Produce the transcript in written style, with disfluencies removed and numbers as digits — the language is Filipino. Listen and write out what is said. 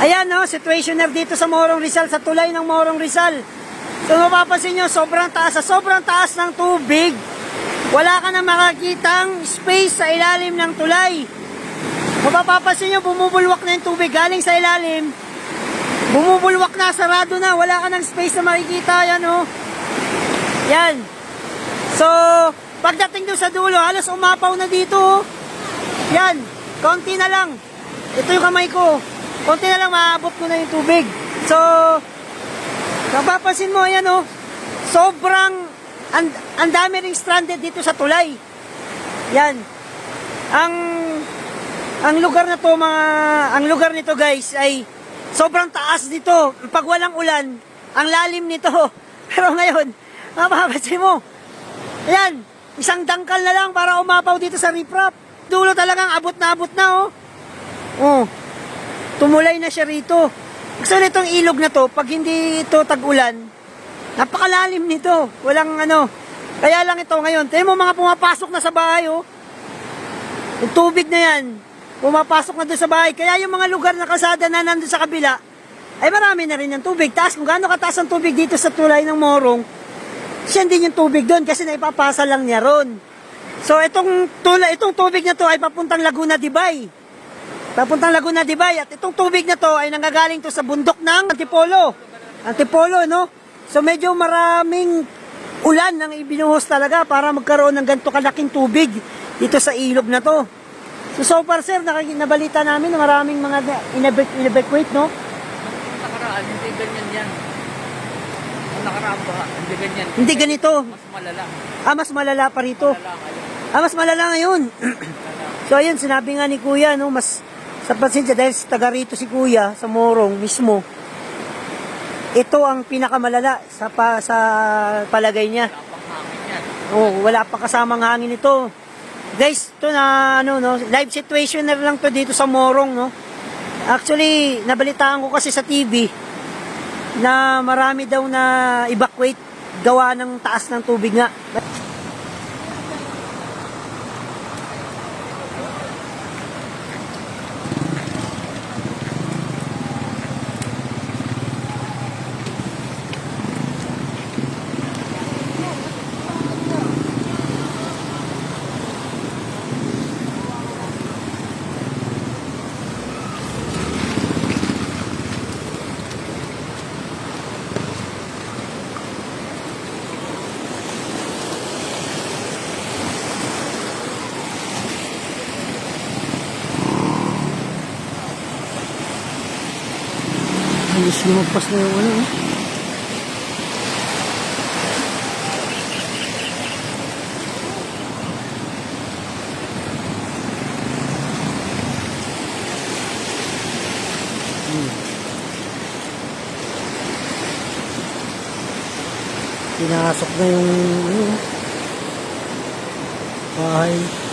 Ayan no, situationer dito sa Morong Rizal, sa tulay ng Morong Rizal. So mapapansin nyo, sobrang taas. Sa sobrang taas ng tubig, wala ka na makakitang space sa ilalim ng tulay. Mapapansin nyo, bumubulwak na yung tubig galing sa ilalim. Bumubulwak na, sarado na, wala ka ng space na makikita. Yan oh. Yan. So, pagdating doon sa dulo, halos umapaw na dito oh. Yan, konti na lang. Ito yung kamay ko. Konti na lang, maabot ko na yung tubig. So, napapansin mo, ayan oh, sobrang, ang dami ring stranded dito sa tulay. Yan. Ang lugar na to, ang lugar nito guys, ay sobrang taas dito. Pag walang ulan, ang lalim nito. Pero ngayon, mapapansin mo, ayan, isang dangkal na lang para umapaw dito sa riprap. Dulo talagang abot na oh. Oh. Tumulay na siya rito. Gusto nitong ilog na to, pag hindi ito tag-ulan, napakalalim nito. Walang ano. Kaya lang ito ngayon. Tayo mo mga pumapasok na sa bahay, oh. Yung tubig na yan, pumapasok na doon sa bahay. Kaya yung mga lugar na kalsada na nandun sa kabila, ay marami na rin yung tubig. Taas, kung gaano kataas ang tubig dito sa tulay ng Morong, siya din yung tubig doon kasi naipapasa lang niya ron. So itong tubig na to ay papuntang Laguna Dibay. Papuntang Laguna Dibay. At itong tubig na to ay nanggagaling to sa bundok ng Antipolo. Antipolo, no? So medyo maraming ulan ang ibinuhos talaga para magkaroon ng ganito kalaking tubig dito sa ilog na to. So far sir, nabalita namin na maraming mga in-evacuate, no? Nakaraan, hindi ganyan yan. Nakaraan ba? Hindi ganyan. Hindi ganito. Mas malala. Mas malala pa rito. Malala ngayon. Mas malala ngayon. So ayun, sinabi nga ni Kuya, no, mas sa pasensya dahil taga rito si Kuya sa Morong mismo. Ito ang pinakamalala sa palagay niya. Wala pang hangin yan. Oh, wala pa kasamang hangin ito. Guys, ito na ano no, live situationer lang to dito sa Morong, no. Actually, nabalitaan ko kasi sa TV na marami daw na evacuate gawa ng taas ng tubig nga. Halos lumagpas na yung ano eh. Pinasok na yung ano, bahay.